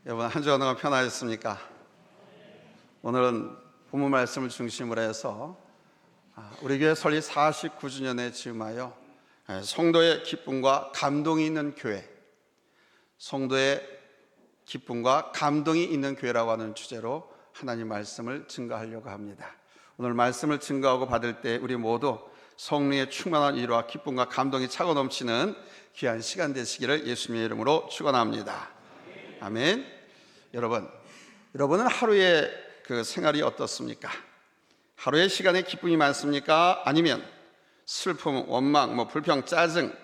여러분, 한 주간 동안 편하셨습니까? 오늘은 본문 말씀을 중심으로 해서 우리 교회 설립 49주년에 즈음하여 성도의 기쁨과 감동이 있는 교회, 성도의 기쁨과 감동이 있는 교회라고 하는 주제로 하나님 말씀을 증거하려고 합니다. 오늘 말씀을 증거하고 받을 때 우리 모두 성령의 충만한 위로와 기쁨과 감동이 차고 넘치는 귀한 시간 되시기를 예수님의 이름으로 축원합니다. 아멘. 여러분은 하루의 그 생활이 어떻습니까? 하루의 시간에 기쁨이 많습니까? 아니면 슬픔, 원망, 불평, 짜증,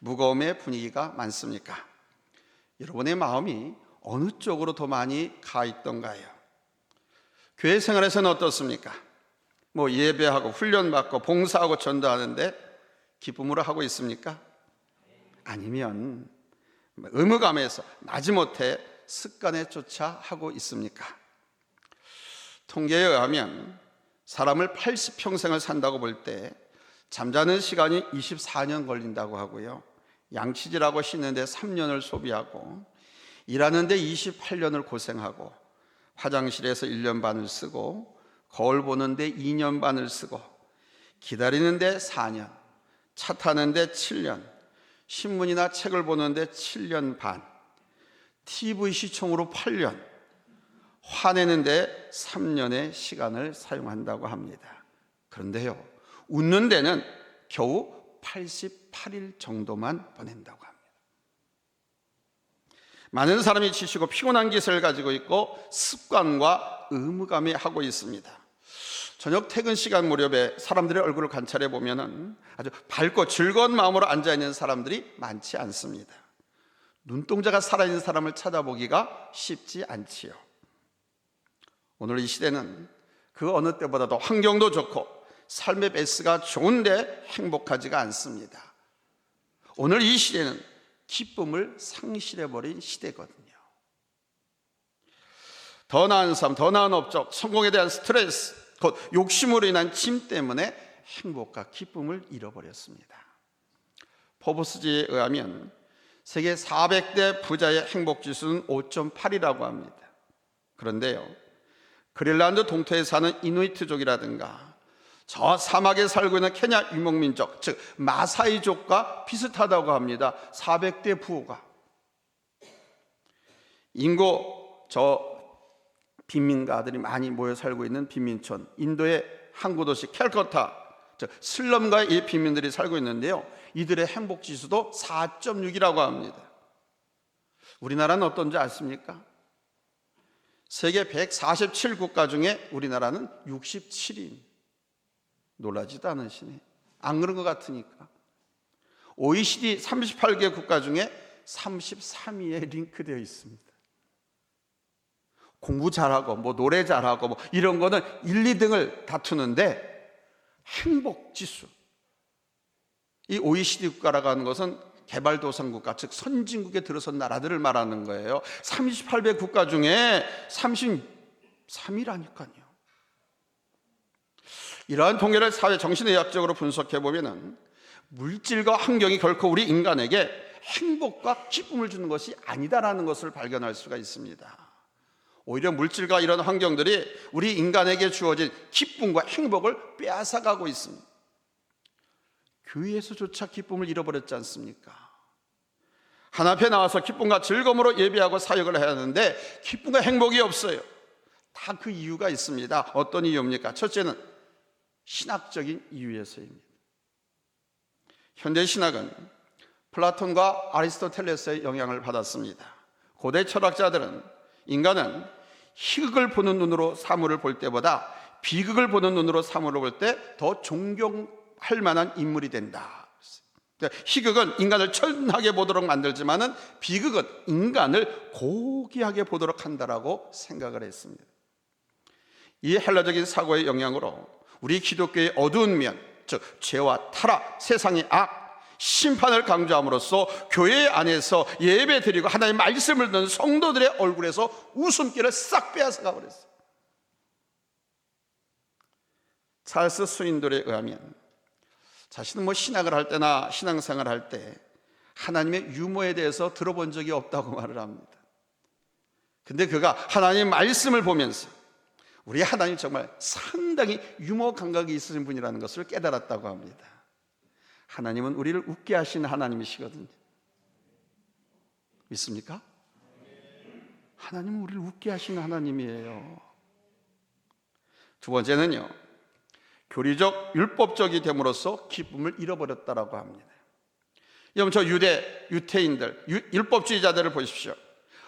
무거움의 분위기가 많습니까? 여러분의 마음이 어느 쪽으로 더 많이 가 있던가요? 교회 생활에서는 어떻습니까? 예배하고 훈련받고 봉사하고 전도하는데 기쁨으로 하고 있습니까? 아니면 의무감에서 마지못해 습관에 쫓아 하고 있습니까? 통계에 의하면 사람을 80평생을 산다고 볼 때 잠자는 시간이 24년 걸린다고 하고요, 양치질하고 씻는데 3년을 소비하고 일하는데 28년을 고생하고 화장실에서 1년 반을 쓰고 거울 보는데 2년 반을 쓰고 기다리는데 4년, 차 타는데 7년, 신문이나 책을 보는데 7년 반, TV 시청으로 8년, 화내는데 3년의 시간을 사용한다고 합니다. 그런데요, 웃는 데는 겨우 88일 정도만 보낸다고 합니다. 많은 사람이 지치고 피곤한 기세를 가지고 있고 습관과 의무감에 하고 있습니다. 저녁 퇴근 시간 무렵에 사람들의 얼굴을 관찰해 보면 아주 밝고 즐거운 마음으로 앉아있는 사람들이 많지 않습니다. 눈동자가 살아있는 사람을 찾아보기가 쉽지 않지요. 오늘 이 시대는 그 어느 때보다도 환경도 좋고 삶의 베이스가 좋은데 행복하지가 않습니다. 오늘 이 시대는 기쁨을 상실해버린 시대거든요. 더 나은 삶, 더 나은 업적, 성공에 대한 스트레스, 곧 욕심으로 인한 짐 때문에 행복과 기쁨을 잃어버렸습니다. 포브스지에 의하면 세계 400대 부자의 행복지수는 5.8이라고 합니다. 그런데요, 그린란드 동토에 사는 이누이트족이라든가 저 사막에 살고 있는 케냐 유목민족, 즉 마사이족과 비슷하다고 합니다. 400대 부호가. 인구 빈민가들이 많이 모여 살고 있는 빈민촌, 인도의 항구 도시 캘커타, 즉 슬럼가에 이 빈민들이 살고 있는데요, 이들의 행복지수도 4.6이라고 합니다. 우리나라는 어떤지 아십니까? 세계 147국가 중에 우리나라는 67위. 놀라지도 않으시네. 안 그런 것 같으니까. OECD 38개 국가 중에 33위에 링크되어 있습니다. 공부 잘하고 노래 잘하고 이런 거는 1, 2등을 다투는데 행복지수, 이 OECD 국가라고 하는 것은 개발도상국가, 즉 선진국에 들어선 나라들을 말하는 거예요. 38개 국가 중에 33위라니까요. 이러한 통계를 사회 정신의학적으로 분석해 보면 물질과 환경이 결코 우리 인간에게 행복과 기쁨을 주는 것이 아니다라는 것을 발견할 수가 있습니다. 오히려 물질과 이런 환경들이 우리 인간에게 주어진 기쁨과 행복을 빼앗아가고 있습니다. 교회에서조차 기쁨을 잃어버렸지 않습니까? 하나님 앞에 나와서 기쁨과 즐거움으로 예배하고 사역을 해야 하는데 기쁨과 행복이 없어요. 다 그 이유가 있습니다. 어떤 이유입니까? 첫째는 신학적인 이유에서입니다. 현대 신학은 플라톤과 아리스토텔레스의 영향을 받았습니다. 고대 철학자들은 인간은 희극을 보는 눈으로 사물을 볼 때보다 비극을 보는 눈으로 사물을 볼 때 더 존경할 만한 인물이 된다. 희극은 인간을 천하게 보도록 만들지만은 비극은 인간을 고귀하게 보도록 한다라고 생각을 했습니다. 이 헬라적인 사고의 영향으로 우리 기독교의 어두운 면, 즉 죄와 타락, 세상의 악, 심판을 강조함으로써 교회 안에서 예배 드리고 하나님의 말씀을 듣는 성도들의 얼굴에서 웃음기를 싹 빼앗아가 버렸어요. 찰스 스윈돌에 의하면 자신은 신학을 할 때나 신앙생활을 할 때 하나님의 유머에 대해서 들어본 적이 없다고 말을 합니다. 근데 그가 하나님 말씀을 보면서 우리 하나님 정말 상당히 유머 감각이 있으신 분이라는 것을 깨달았다고 합니다. 하나님은 우리를 웃게 하시는 하나님이시거든요. 믿습니까? 하나님은 우리를 웃게 하시는 하나님이에요. 두 번째는요, 교리적, 율법적이 됨으로써 기쁨을 잃어버렸다라고 합니다. 여러분, 저 유태인들, 율법주의자들을 보십시오.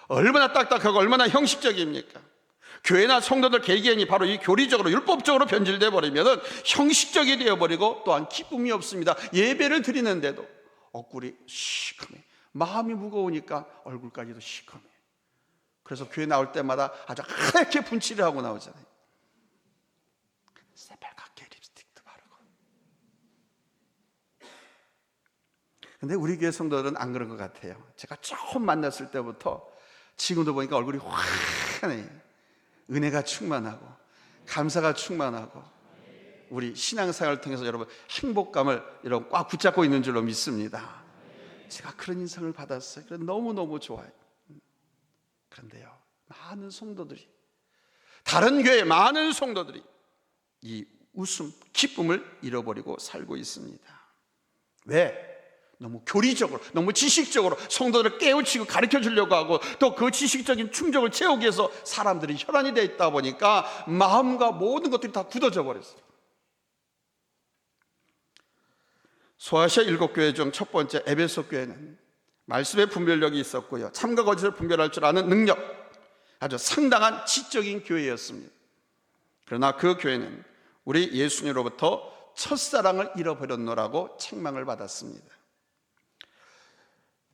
얼마나 딱딱하고 얼마나 형식적입니까? 교회나 성도들 개개인이 바로 이 교리적으로, 율법적으로 변질되어 버리면 형식적이 되어버리고 또한 기쁨이 없습니다. 예배를 드리는데도 얼굴이 시커매, 마음이 무거우니까 얼굴까지도 시커매. 그래서 교회 나올 때마다 아주 하얗게 분칠을 하고 나오잖아요. 새빨갛게 립스틱도 바르고. 근데 우리 교회 성도들은 안 그런 것 같아요. 제가 처음 만났을 때부터 지금도 보니까 얼굴이 환해요. 은혜가 충만하고 감사가 충만하고 우리 신앙생활을 통해서 여러분 행복감을 여러분 꽉 붙잡고 있는 줄로 믿습니다. 제가 그런 인상을 받았어요. 그래서 너무너무 좋아요. 그런데요, 많은 성도들이, 다른 교회 많은 성도들이 이 웃음, 기쁨을 잃어버리고 살고 있습니다. 왜? 너무 교리적으로, 너무 지식적으로 성도들을 깨우치고 가르쳐 주려고 하고 또 그 지식적인 충족을 채우기 위해서 사람들이 혈안이 되어 있다 보니까 마음과 모든 것들이 다 굳어져 버렸어요. 소아시아 7교회 중 첫 번째 에베소 교회는 말씀의 분별력이 있었고요, 참과 거짓을 분별할 줄 아는 능력, 아주 상당한 지적인 교회였습니다. 그러나 그 교회는 우리 예수님으로부터 첫사랑을 잃어버렸노라고 책망을 받았습니다.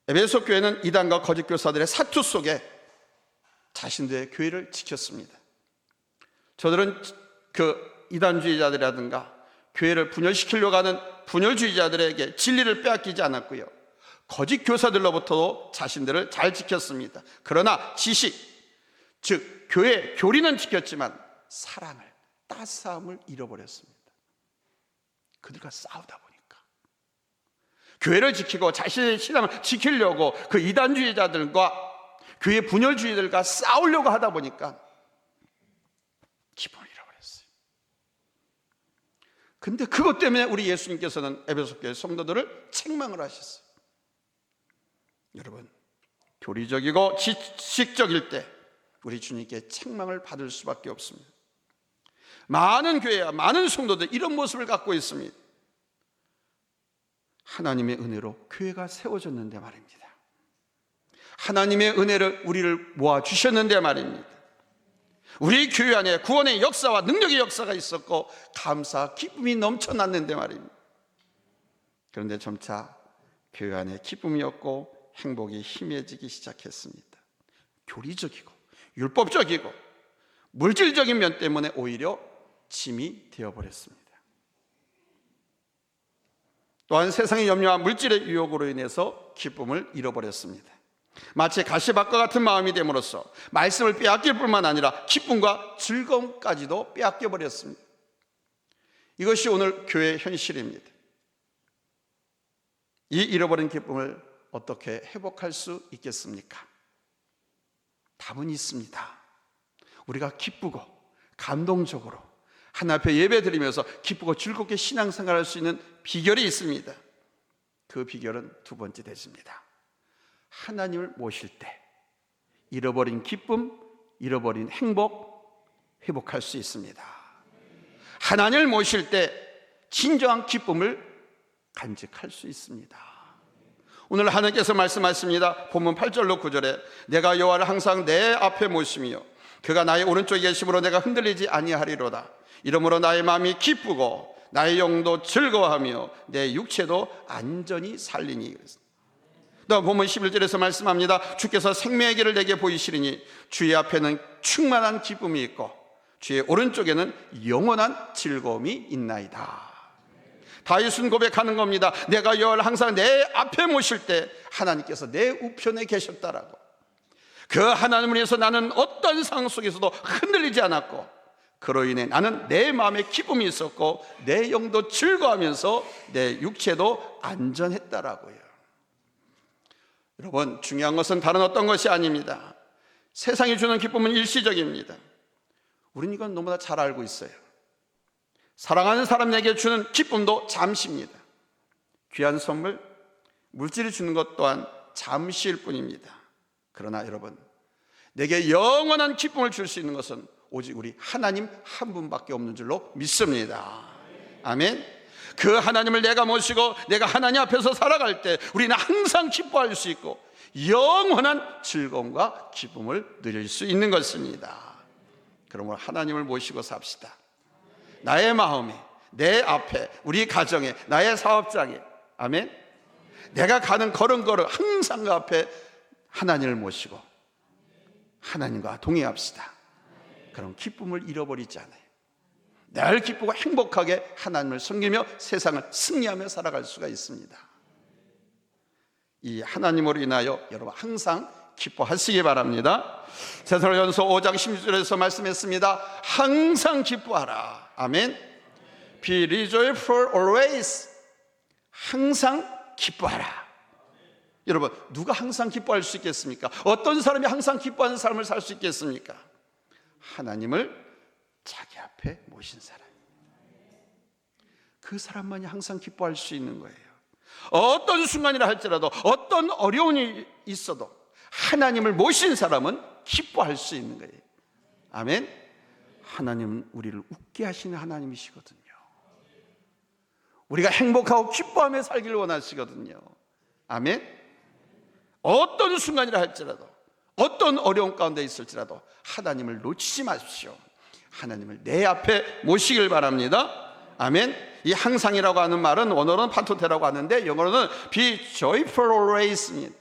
에베소 교회는 이단과 거짓 교사들의 사투 속에 자신들의 교회를 지켰습니다. 저들은 그 이단주의자들이라든가 교회를 분열시키려고 하는 분열주의자들에게 진리를 빼앗기지 않았고요, 거짓 교사들로부터도 자신들을 잘 지켰습니다. 그러나 지식, 즉 교회 교리는 지켰지만 사랑을, 따스함을 잃어버렸습니다. 그들과 싸우다 보니까 교회를 지키고 자신의 신앙을 지키려고 그 이단주의자들과 교회 분열주의들과 싸우려고 하다 보니까 기쁨을 잃어버렸어요. 근데 그것 때문에 우리 예수님께서는 에베소 교회 성도들을 책망을 하셨어요. 여러분, 교리적이고 지식적일 때 우리 주님께 책망을 받을 수밖에 없습니다. 많은 교회와 많은 성도들 이런 모습을 갖고 있습니다. 하나님의 은혜로 교회가 세워졌는데 말입니다. 하나님의 은혜를 우리를 모아주셨는데 말입니다. 우리 교회 안에 구원의 역사와 능력의 역사가 있었고 감사, 기쁨이 넘쳐났는데 말입니다. 그런데 점차 교회 안에 기쁨이 없고 행복이 희미해지기 시작했습니다. 교리적이고 율법적이고 물질적인 면 때문에 오히려 짐이 되어버렸습니다. 또한 세상의 염려와 물질의 유혹으로 인해서 기쁨을 잃어버렸습니다. 마치 가시밭과 같은 마음이 됨으로써 말씀을 빼앗길 뿐만 아니라 기쁨과 즐거움까지도 빼앗겨 버렸습니다. 이것이 오늘 교회의 현실입니다. 이 잃어버린 기쁨을 어떻게 회복할 수 있겠습니까? 답은 있습니다. 우리가 기쁘고 감동적으로 하나님 앞에 예배 드리면서 기쁘고 즐겁게 신앙생활할 수 있는 비결이 있습니다. 그 비결은 두 번째 대지입니다. 하나님을 모실 때 잃어버린 기쁨, 잃어버린 행복 회복할 수 있습니다. 하나님을 모실 때 진정한 기쁨을 간직할 수 있습니다. 오늘 하나님께서 말씀하십니다. 본문 8절로 9절에 내가 여호와를 항상 내 앞에 모시며 그가 나의 오른쪽에 계심으로 내가 흔들리지 아니하리로다. 이러므로 나의 마음이 기쁘고 나의 영도 즐거워하며 내 육체도 안전히 살리니. 또 본문 11절에서 말씀합니다. 주께서 생명의 길을 내게 보이시리니 주의 앞에는 충만한 기쁨이 있고 주의 오른쪽에는 영원한 즐거움이 있나이다. 다윗은 고백하는 겁니다. 내가 여호와를 항상 내 앞에 모실 때 하나님께서 내 우편에 계셨다라고. 그 하나님을 위해서 나는 어떤 상황 속에서도 흔들리지 않았고 그로 인해 나는 내 마음에 기쁨이 있었고 내 영도 즐거워하면서 내 육체도 안전했다라고요. 여러분, 중요한 것은 다른 어떤 것이 아닙니다. 세상이 주는 기쁨은 일시적입니다. 우리는 이건 너무나 잘 알고 있어요. 사랑하는 사람에게 주는 기쁨도 잠시입니다. 귀한 선물, 물질이 주는 것 또한 잠시일 뿐입니다. 그러나 여러분, 내게 영원한 기쁨을 줄 수 있는 것은 오직 우리 하나님 한 분밖에 없는 줄로 믿습니다. 아멘. 그 하나님을 내가 모시고 내가 하나님 앞에서 살아갈 때 우리는 항상 기뻐할 수 있고 영원한 즐거움과 기쁨을 누릴 수 있는 것입니다. 그러므로 하나님을 모시고 삽시다. 나의 마음에, 내 앞에, 우리 가정에, 나의 사업장에, 아멘. 내가 가는 걸음걸음 항상 그 앞에 하나님을 모시고 하나님과 동행합시다. 그럼 기쁨을 잃어버리지 않아요. 늘 기쁘고 행복하게 하나님을 섬기며 세상을 승리하며 살아갈 수가 있습니다. 이 하나님으로 인하여 여러분 항상 기뻐하시기 바랍니다. 데살로니가전서 5장 16절에서 말씀했습니다. 항상 기뻐하라. 아멘. Be joyful always. 항상 기뻐하라. 여러분, 누가 항상 기뻐할 수 있겠습니까? 어떤 사람이 항상 기뻐하는 삶을 살 수 있겠습니까? 하나님을 자기 앞에 모신 사람, 그 사람만이 항상 기뻐할 수 있는 거예요. 어떤 순간이라 할지라도, 어떤 어려움이 있어도 하나님을 모신 사람은 기뻐할 수 있는 거예요. 아멘. 하나님은 우리를 웃게 하시는 하나님이시거든요. 우리가 행복하고 기뻐하며 살기를 원하시거든요. 아멘. 어떤 순간이라 할지라도, 어떤 어려움 가운데 있을지라도 하나님을 놓치지 마십시오. 하나님을 내 앞에 모시길 바랍니다. 아멘. 이 항상이라고 하는 말은 원어로는 판토테라고 하는데 영어로는 be joyful always입니다.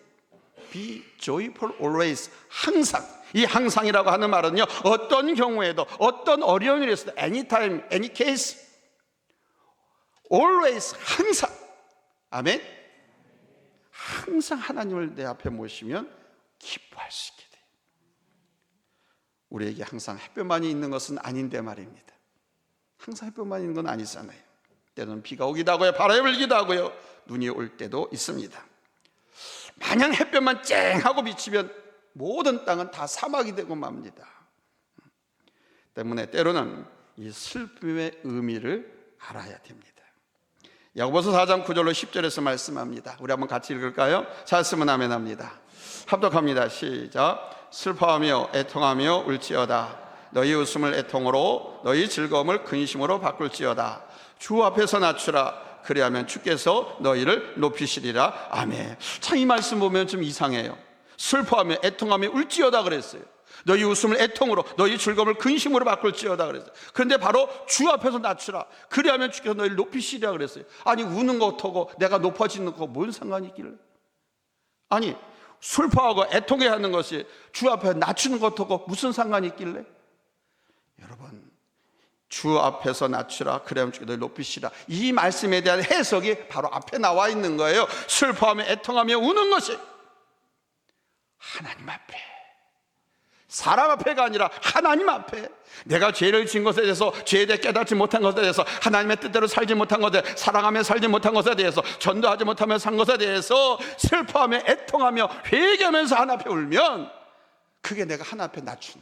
be joyful always. 항상. 이 항상이라고 하는 말은요, 어떤 경우에도, 어떤 어려운 일이 있어도 anytime, any case, always, 항상. 아멘. 항상 하나님을 내 앞에 모시면 기뻐할 수 있게 돼요. 우리에게 항상 햇볕만이 있는 것은 아닌데 말입니다. 항상 햇볕만 있는 건 아니잖아요. 때로는 비가 오기도 하고요, 바람이 불기도 하고요, 눈이 올 때도 있습니다. 마냥 햇볕만 쨍하고 비치면 모든 땅은 다 사막이 되고 맙니다. 때문에 때로는 이 슬픔의 의미를 알아야 됩니다. 야고보서 4장 9절로 10절에서 말씀합니다. 우리 한번 같이 읽을까요? 잘 쓰면 아멘 합니다. 합독합니다. 시작. 슬퍼하며 애통하며 울지어다. 너희 웃음을 애통으로, 너희 즐거움을 근심으로 바꿀지어다. 주 앞에서 낮추라. 그리하면 주께서 너희를 높이시리라. 아멘. 참, 이 말씀 보면 좀 이상해요. 슬퍼하며 애통하며 울지어다 그랬어요. 너희 웃음을 애통으로, 너희 즐거움을 근심으로 바꿀지어다 그랬어요. 그런데 바로 주 앞에서 낮추라. 그리하면 주께서 너희를 높이시리라 그랬어요. 아니, 우는 것하고 내가 높아지는 거 뭔 상관이 있길래? 아니, 슬퍼하고 애통해야 하는 것이 주 앞에 낮추는 것하고 무슨 상관이 있길래? 여러분, 주 앞에서 낮추라. 그러면 주께서 너희를 높이시라. 이 말씀에 대한 해석이 바로 앞에 나와 있는 거예요. 슬퍼하며 애통하며 우는 것이 하나님 앞에, 사람 앞에가 아니라 하나님 앞에, 내가 죄를 지은 것에 대해서, 죄에 대해 깨닫지 못한 것에 대해서, 하나님의 뜻대로 살지 못한 것에 대해서, 사랑하며 살지 못한 것에 대해서, 전도하지 못하며 산 것에 대해서 슬퍼하며 애통하며 회개하면서 하나님 앞에 울면 그게 내가 하나님 앞에 낮춘,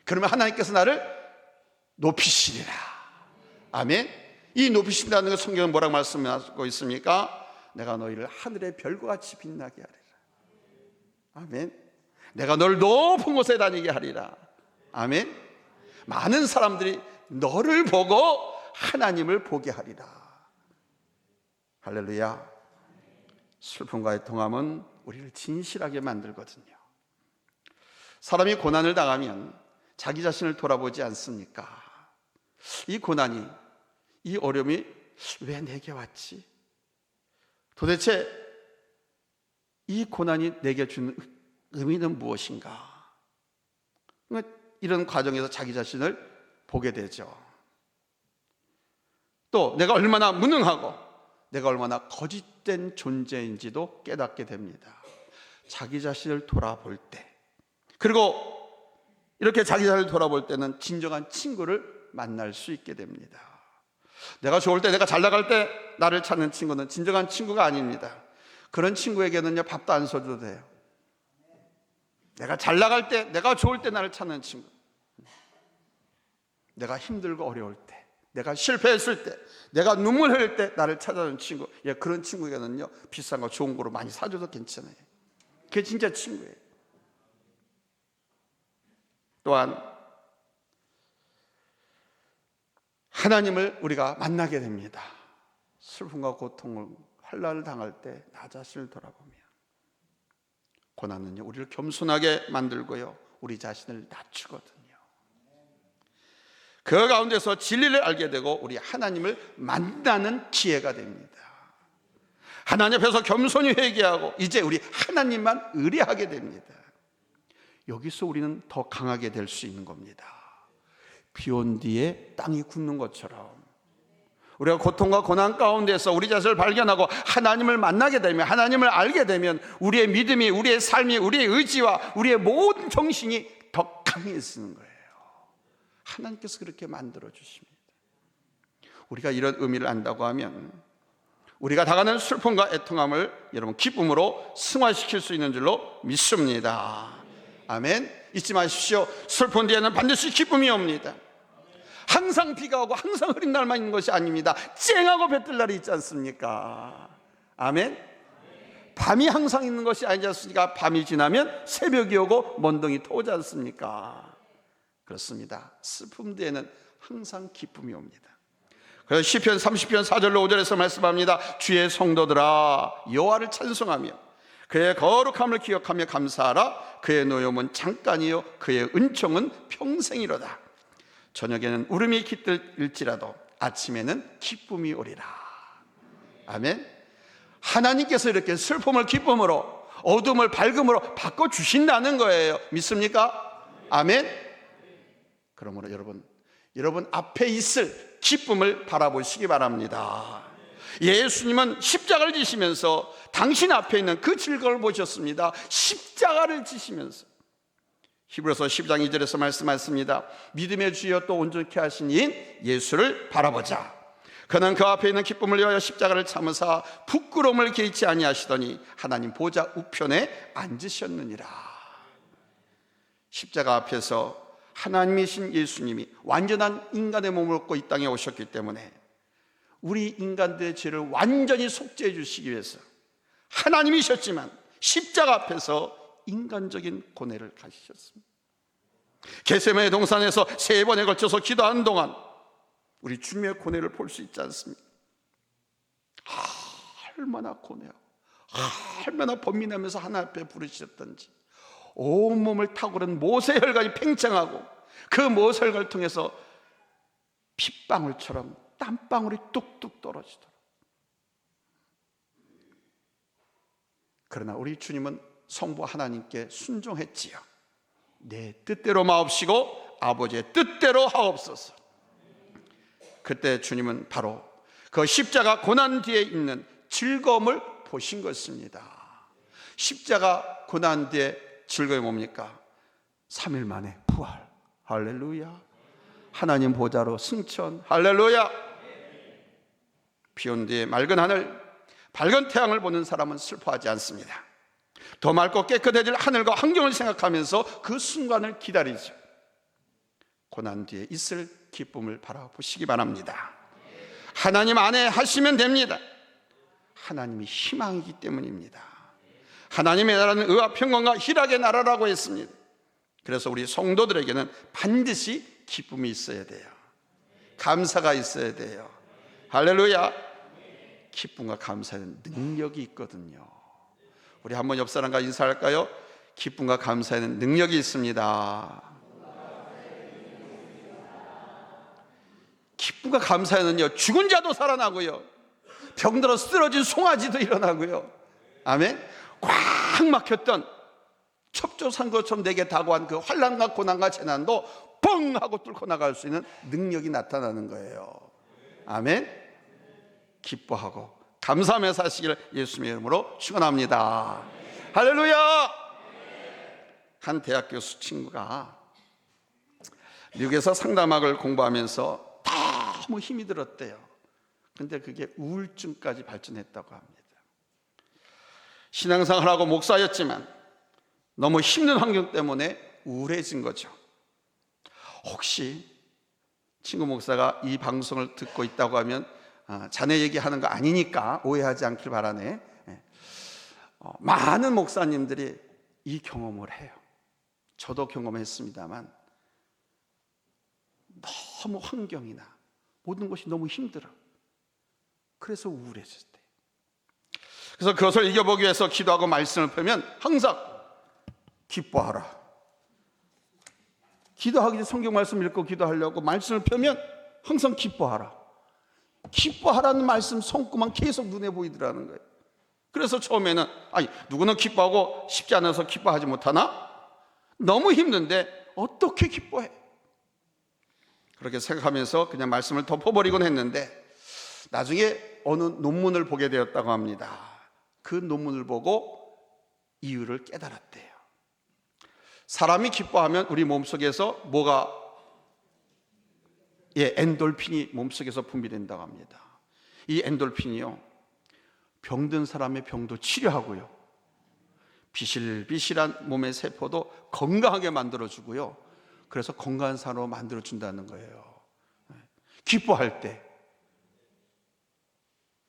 그러면 하나님께서 나를 높이시리라. 아멘. 이 높이신다는 것 성경은 뭐라고 말씀하고 있습니까? 내가 너희를 하늘의 별과 같이 빛나게 하리라. 아멘. 내가 널 높은 곳에 다니게 하리라. 아멘. 많은 사람들이 너를 보고 하나님을 보게 하리라. 할렐루야. 슬픔과의 통함은 우리를 진실하게 만들거든요. 사람이 고난을 당하면 자기 자신을 돌아보지 않습니까? 이 고난이, 이 어려움이 왜 내게 왔지? 도대체 이 고난이 내게 주는 의미는 무엇인가? 이런 과정에서 자기 자신을 보게 되죠. 또 내가 얼마나 무능하고 내가 얼마나 거짓된 존재인지도 깨닫게 됩니다. 자기 자신을 돌아볼 때, 그리고 이렇게 자기 자신을 돌아볼 때는 진정한 친구를 만날 수 있게 됩니다. 내가 좋을 때, 내가 잘 나갈 때 나를 찾는 친구는 진정한 친구가 아닙니다. 그런 친구에게는요, 밥도 안 사줘도 돼요. 내가 잘 나갈 때, 내가 좋을 때 나를 찾는 친구, 내가 힘들고 어려울 때, 내가 실패했을 때, 내가 눈물 흘릴 때 나를 찾아주는 친구, 그런 친구에게는요 비싼 거 좋은 거로 많이 사줘도 괜찮아요. 그게 진짜 친구예요. 또한 하나님을 우리가 만나게 됩니다. 슬픔과 고통을, 환난을 당할 때 나 자신을 돌아보면 고난은요 우리를 겸손하게 만들고요 우리 자신을 낮추거든요. 그 가운데서 진리를 알게 되고 우리 하나님을 만나는 기회가 됩니다. 하나님 앞에서 겸손히 회개하고 이제 우리 하나님만 의뢰하게 됩니다. 여기서 우리는 더 강하게 될 수 있는 겁니다. 비 온 뒤에 땅이 굳는 것처럼 우리가 고통과 고난 가운데서 우리 자신을 발견하고 하나님을 만나게 되면, 하나님을 알게 되면 우리의 믿음이, 우리의 삶이, 우리의 의지와 우리의 모든 정신이 더 강해지는 거예요. 하나님께서 그렇게 만들어 주십니다. 우리가 이런 의미를 안다고 하면 우리가 당하는 슬픔과 애통함을 여러분 기쁨으로 승화시킬 수 있는 줄로 믿습니다. 아멘. 잊지 마십시오. 슬픈 뒤에는 반드시 기쁨이 옵니다. 항상 비가 오고 항상 흐린 날만 있는 것이 아닙니다. 쨍하고 배뜰 날이 있지 않습니까? 아멘. 밤이 항상 있는 것이 아니지 않습니까? 밤이 지나면 새벽이 오고 먼동이 터오지 않습니까? 그렇습니다. 슬픔 뒤에는 항상 기쁨이 옵니다. 그래서 시편 30편 4절로 5절에서 말씀합니다. 주의 성도들아 여호와를 찬송하며 그의 거룩함을 기억하며 감사하라. 그의 노여움은 잠깐이요 그의 은총은 평생이로다. 저녁에는 울음이 깃들일지라도 아침에는 기쁨이 오리라. 아멘. 하나님께서 이렇게 슬픔을 기쁨으로, 어둠을 밝음으로 바꿔주신다는 거예요. 믿습니까? 아멘. 그러므로 여러분 앞에 있을 기쁨을 바라보시기 바랍니다. 예수님은 십자가를 지시면서 당신 앞에 있는 그 즐거움을 보셨습니다. 십자가를 지시면서 히브리서 12장 2절에서 말씀하셨습니다. 믿음의 주여 또 온전케 하신 이인 예수를 바라보자. 그는 그 앞에 있는 기쁨을 위하여 십자가를 참으사 부끄러움을 개의치 아니하시더니 하나님 보좌 우편에 앉으셨느니라. 십자가 앞에서 하나님이신 예수님이 완전한 인간의 몸을 얻고 이 땅에 오셨기 때문에 우리 인간들의 죄를 완전히 속죄해 주시기 위해서 하나님이셨지만 십자가 앞에서 인간적인 고뇌를 가지셨습니다. 겟세마네 동산에서 3번에 걸쳐서 기도하는 동안 우리 주님의 고뇌를 볼 수 있지 않습니까? 얼마나 고뇌하고 얼마나 번민하면서 하나님 앞에 부르셨던지, 온몸을 타고른 모세혈관이 팽창하고 그 모세혈관을 통해서 핏방울처럼 땀방울이 뚝뚝 떨어지도록. 그러나 우리 주님은 성부 하나님께 순종했지요. 내 뜻대로 마옵시고 아버지의 뜻대로 하옵소서. 그때 주님은 바로 그 십자가 고난 뒤에 있는 즐거움을 보신 것입니다. 십자가 고난 뒤에 즐거움이 뭡니까? 3일 만에 부활. 할렐루야. 하나님 보좌로 승천. 할렐루야. 비 온 뒤에 맑은 하늘, 밝은 태양을 보는 사람은 슬퍼하지 않습니다. 더 맑고 깨끗해질 하늘과 환경을 생각하면서 그 순간을 기다리죠. 고난 뒤에 있을 기쁨을 바라보시기 바랍니다. 하나님 안에 하시면 됩니다. 하나님이 희망이기 때문입니다. 하나님의 나라는 의와 평강과 희락의 나라라고 했습니다. 그래서 우리 성도들에게는 반드시 기쁨이 있어야 돼요. 감사가 있어야 돼요. 할렐루야. 기쁨과 감사에는 능력이 있거든요. 우리 한번 옆 사람과 인사할까요? 기쁨과 감사에는 능력이 있습니다. 기쁨과 감사에는요, 죽은 자도 살아나고요, 병들어 쓰러진 송아지도 일어나고요. 아멘. 꽉 막혔던 첩조산 것처럼 내게 다가온 그 환난과 고난과 재난도 뻥 하고 뚫고 나갈 수 있는 능력이 나타나는 거예요. 아멘. 기뻐하고 감사하며 사시기를 예수님의 이름으로 축원합니다. 할렐루야. 한 대학 교수 친구가 미국에서 상담학을 공부하면서 너무 힘이 들었대요. 근데 그게 우울증까지 발전했다고 합니다. 신앙생활하고 목사였지만 너무 힘든 환경 때문에 우울해진 거죠. 혹시 친구 목사가 이 방송을 듣고 있다고 하면 자네 얘기하는 거 아니니까 오해하지 않길 바라네. 많은 목사님들이 이 경험을 해요. 저도 경험했습니다만 너무 환경이나 모든 것이 너무 힘들어. 그래서 우울해질 때. 그래서 그것을 이겨보기 위해서 기도하고 말씀을 펴면 항상 기뻐하라. 기도하기 전에 성경 말씀 읽고 기도하려고 말씀을 펴면 항상 기뻐하라. 기뻐하라는 말씀 손구만 계속 눈에 보이더라는 거예요. 그래서 처음에는 누구는 기뻐하고 쉽지 않아서 기뻐하지 못하나? 너무 힘든데 어떻게 기뻐해? 그렇게 생각하면서 그냥 말씀을 덮어버리곤 했는데 나중에 어느 논문을 보게 되었다고 합니다. 그 논문을 보고 이유를 깨달았대요. 사람이 기뻐하면 우리 몸속에서 엔돌핀이 몸속에서 분비된다고 합니다. 이 엔돌핀이요, 병든 사람의 병도 치료하고요, 비실비실한 몸의 세포도 건강하게 만들어주고요, 그래서 건강한 사람으로 만들어준다는 거예요. 기뻐할 때.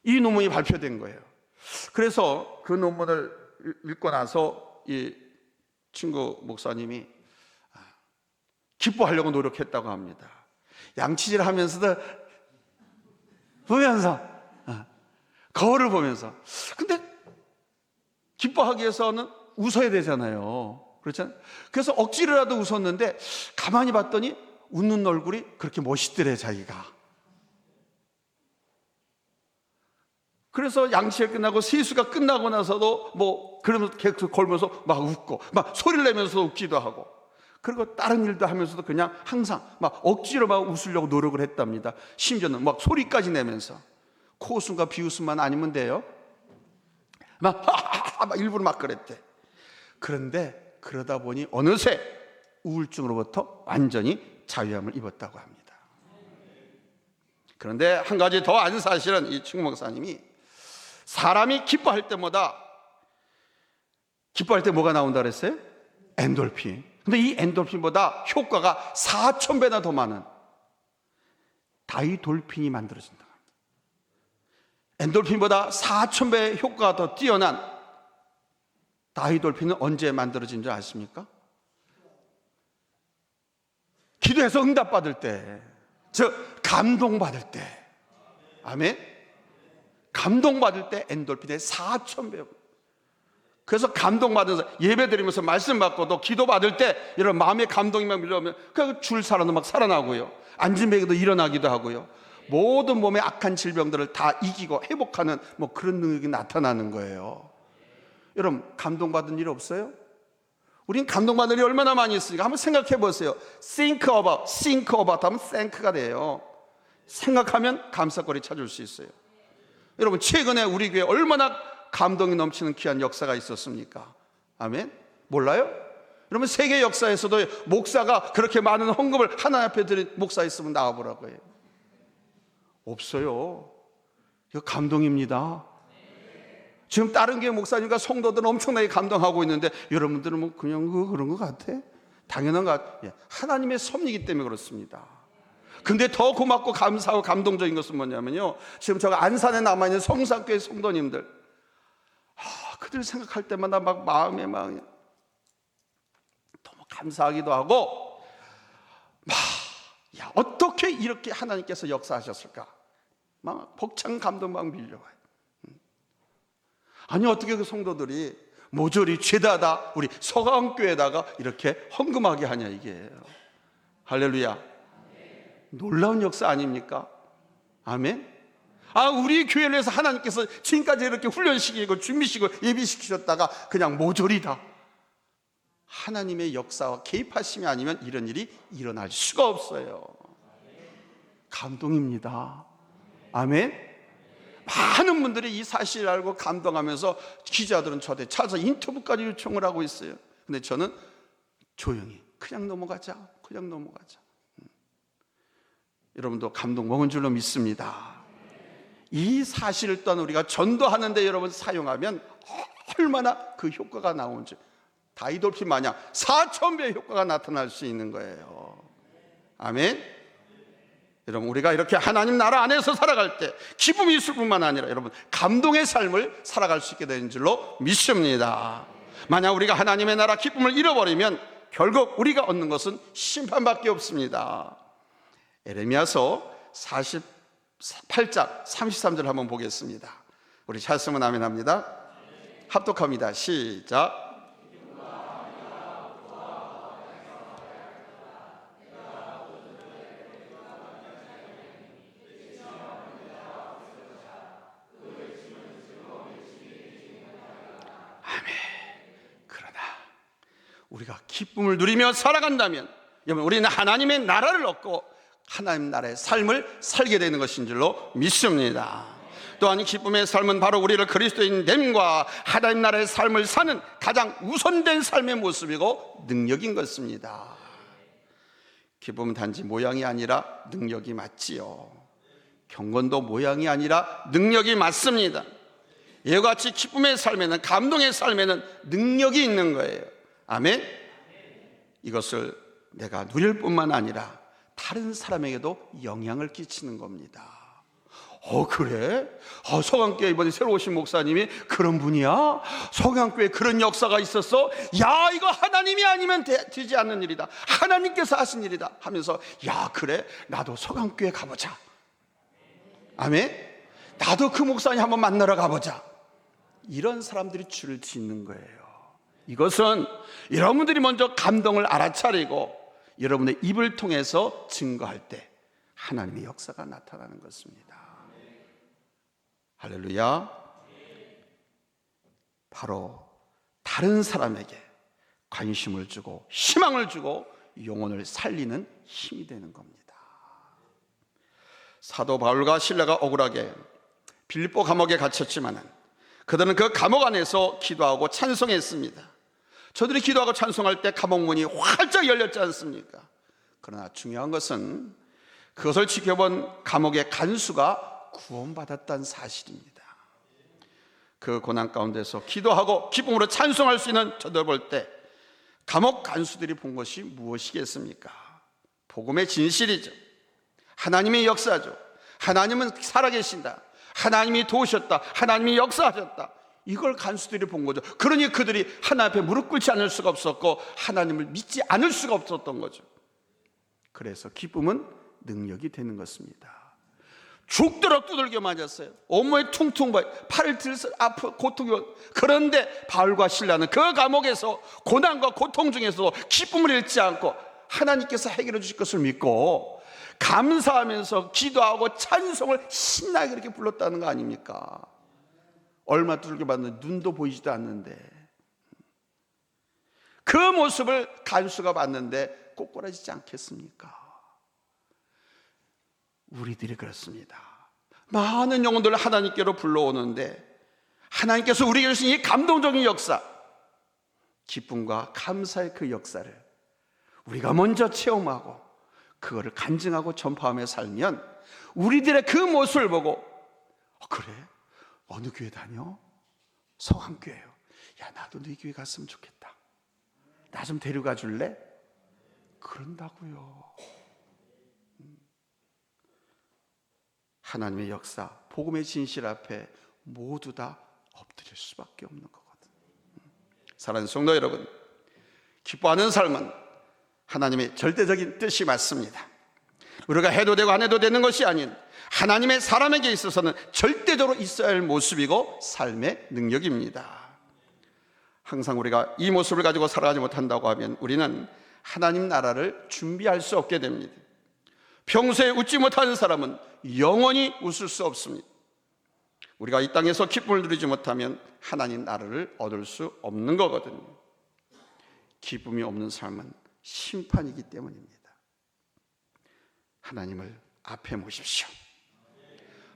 이 논문이 발표된 거예요. 그래서 그 논문을 읽고 나서 이 친구 목사님이 기뻐하려고 노력했다고 합니다. 양치질 하면서도 보면서, 거울을 보면서. 근데 기뻐하기 위해서는 웃어야 되잖아요. 그렇잖아요. 그래서 억지로라도 웃었는데 가만히 봤더니 웃는 얼굴이 그렇게 멋있더래, 자기가. 그래서 양치가 끝나고 세수가 끝나고 나서도 그러면서 계속 걸면서 막 웃고, 막 소리를 내면서 웃기도 하고, 그리고 다른 일도 하면서도 그냥 항상 막 억지로 막 웃으려고 노력을 했답니다. 심지어는 막 소리까지 내면서. 코웃음과 비웃음만 아니면 돼요. 막 일부러 막 그랬대. 그런데 그러다 보니 어느새 우울증으로부터 완전히 자유함을 입었다고 합니다. 그런데 한 가지 더 아는 사실은 이 친구 목사님이 사람이 기뻐할 때마다, 기뻐할 때 뭐가 나온다 그랬어요? 엔돌핀. 근데 이 엔돌핀보다 효과가 4,000배나 더 많은 다이돌핀이 만들어진다. 엔돌핀보다 4,000배의 효과가 더 뛰어난 다이돌핀은 언제 만들어진 줄 아십니까? 기도해서 응답받을 때, 즉 감동받을 때. 아멘. 감동받을 때 엔돌핀의 4,000배. 그래서 감동받아서 예배드리면서 말씀 받고도 기도받을 때 이런 마음의 감동이 막 밀려오면 그 줄 사람도 막 살아나고요, 앉은 베개도 일어나기도 하고요, 모든 몸의 악한 질병들을 다 이기고 회복하는 그런 능력이 나타나는 거예요. 여러분, 감동받은 일 없어요? 우린 감동받는 일이 얼마나 많이 있으니까 한번 생각해 보세요. think about 하면 think가 돼요. 생각하면 감사거리 찾을 수 있어요. 여러분, 최근에 우리 교회에 얼마나 감동이 넘치는 귀한 역사가 있었습니까? 아멘? 몰라요? 여러분, 세계 역사에서도 목사가 그렇게 많은 헌금을 하나님 앞에 드린 목사 있으면 나와보라고 해요. 없어요. 이거 감동입니다. 지금 다른 교회 목사님과 성도들은 엄청나게 감동하고 있는데 여러분들은 그냥 그런 것 같아? 당연한 것 같아. 하나님의 섭리이기 때문에 그렇습니다. 근데 더 고맙고 감사하고 감동적인 것은 뭐냐면요, 지금 저 안산에 남아있는 성산교회 성도님들, 그들 생각할 때마다 막 마음이 너무 감사하기도 하고, 어떻게 이렇게 하나님께서 역사하셨을까? 막 벅찬 감동 막 밀려와요. 아니, 어떻게 그 성도들이 모조리 죄다다 우리 서강교회에다가 이렇게 헌금하게 하냐, 이게. 할렐루야. 놀라운 역사 아닙니까? 아멘. 우리 교회를 위해서 하나님께서 지금까지 이렇게 훈련시키고 준비시키고 예비시키셨다가 그냥 모조리 다 하나님의 역사와 개입하심이 아니면 이런 일이 일어날 수가 없어요. 감동입니다. 아멘. 많은 분들이 이 사실을 알고 감동하면서 기자들은 저한테 찾아서 인터뷰까지 요청을 하고 있어요. 근데 저는 조용히 그냥 넘어가자. 여러분도 감동 먹은 줄로 믿습니다. 이 사실을 또한 우리가 전도하는데 여러분 사용하면 얼마나 그 효과가 나오는지 다이돌핀 마냥 4,000배의 효과가 나타날 수 있는 거예요. 아멘. 여러분, 우리가 이렇게 하나님 나라 안에서 살아갈 때 기쁨이 있을 뿐만 아니라 여러분 감동의 삶을 살아갈 수 있게 되는 줄로 믿습니다. 만약 우리가 하나님의 나라 기쁨을 잃어버리면 결국 우리가 얻는 것은 심판밖에 없습니다. 에레미야서 48장 33절 한번 보겠습니다. 우리 찾으면 아멘 합니다. 합독합니다. 시작. 우리가 기쁨을 누리며 살아간다면 여러분 우리는 하나님의 나라를 얻고 하나님 나라의 삶을 살게 되는 것인 줄로 믿습니다. 또한 기쁨의 삶은 바로 우리를 그리스도인 됨과 하나님 나라의 삶을 사는 가장 우선된 삶의 모습이고 능력인 것입니다. 기쁨은 단지 모양이 아니라 능력이 맞지요. 경건도 모양이 아니라 능력이 맞습니다. 이와 같이 기쁨의 삶에는, 감동의 삶에는 능력이 있는 거예요. 아멘. 이것을 내가 누릴 뿐만 아니라 다른 사람에게도 영향을 끼치는 겁니다. 그래? 서강교회 이번에 새로 오신 목사님이 그런 분이야? 서강교회에 그런 역사가 있었어? 야, 이거 하나님이 아니면 되지 않는 일이다. 하나님께서 하신 일이다 하면서, 야, 그래? 나도 서강교회 가보자. 아멘. 나도 그 목사님 한번 만나러 가보자. 이런 사람들이 줄을 짓는 거예요. 이것은 여러분들이 먼저 감동을 알아차리고 여러분의 입을 통해서 증거할 때 하나님의 역사가 나타나는 것입니다. 할렐루야. 바로 다른 사람에게 관심을 주고 희망을 주고 영혼을 살리는 힘이 되는 겁니다. 사도 바울과 실라가 억울하게 빌립보 감옥에 갇혔지만 그들은 그 감옥 안에서 기도하고 찬송했습니다. 저들이 기도하고 찬송할 때 감옥문이 활짝 열렸지 않습니까? 그러나 중요한 것은 그것을 지켜본 감옥의 간수가 구원받았다는 사실입니다. 그 고난 가운데서 기도하고 기쁨으로 찬송할 수 있는 저들 볼 때 감옥 간수들이 본 것이 무엇이겠습니까? 복음의 진실이죠. 하나님의 역사죠. 하나님은 살아계신다. 하나님이 도우셨다. 하나님이 역사하셨다. 이걸 간수들이 본 거죠. 그러니 그들이 하나님 앞에 무릎 꿇지 않을 수가 없었고 하나님을 믿지 않을 수가 없었던 거죠. 그래서 기쁨은 능력이 되는 것입니다. 죽도록 두들겨 맞았어요. 온몸에 퉁퉁 부어 팔을 들서 아프 고통이. 그런데 바울과 실라는 그 감옥에서 고난과 고통 중에서도 기쁨을 잃지 않고 하나님께서 해결해 주실 것을 믿고 감사하면서 기도하고 찬송을 신나게 그렇게 불렀다는 거 아닙니까? 얼마 두들겨 맞는데 눈도 보이지도 않는데 그 모습을 간수가 봤는데 꼬꾸라지지 않겠습니까? 우리들이 그렇습니다. 많은 영혼들을 하나님께로 불러오는데 하나님께서 우리에게 주신 이 감동적인 역사, 기쁨과 감사의 그 역사를 우리가 먼저 체험하고 그거를 간증하고 전파하며 살면 우리들의 그 모습을 보고 그래? 어느 교회 다녀? 서강교회요. 야, 나도 네 교회 갔으면 좋겠다. 나 좀 데려가 줄래? 그런다고요. 하나님의 역사, 복음의 진실 앞에 모두 다 엎드릴 수밖에 없는 거거든. 사랑하는 성도 여러분, 기뻐하는 삶은 하나님의 절대적인 뜻이 맞습니다. 우리가 해도 되고 안 해도 되는 것이 아닌 하나님의 사람에게 있어서는 절대적으로 있어야 할 모습이고 삶의 능력입니다. 항상 우리가 이 모습을 가지고 살아가지 못한다고 하면 우리는 하나님 나라를 준비할 수 없게 됩니다. 평소에 웃지 못하는 사람은 영원히 웃을 수 없습니다. 우리가 이 땅에서 기쁨을 누리지 못하면 하나님 나라를 얻을 수 없는 거거든요. 기쁨이 없는 삶은 심판이기 때문입니다. 하나님을 앞에 모십시오.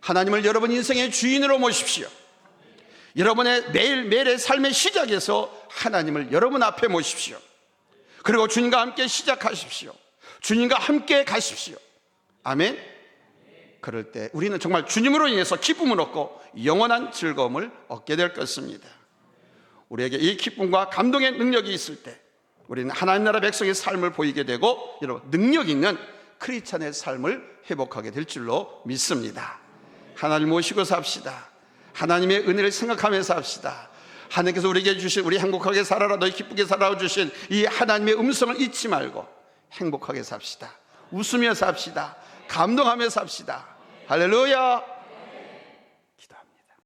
하나님을 여러분 인생의 주인으로 모십시오. 여러분의 매일매일의 삶의 시작에서 하나님을 여러분 앞에 모십시오. 그리고 주님과 함께 시작하십시오. 주님과 함께 가십시오. 아멘. 그럴 때 우리는 정말 주님으로 인해서 기쁨을 얻고 영원한 즐거움을 얻게 될 것입니다. 우리에게 이 기쁨과 감동의 능력이 있을 때 우리는 하나님 나라 백성의 삶을 보이게 되고 여러분 능력 있는 크리스찬의 삶을 회복하게 될 줄로 믿습니다. 하나님 모시고 삽시다. 하나님의 은혜를 생각하면서 삽시다. 하나님께서 우리에게 주신 우리 행복하게 살아라 너희 기쁘게 살아라 주신 이 하나님의 음성을 잊지 말고 행복하게 삽시다. 웃으며 삽시다. 감동하며 삽시다. 할렐루야.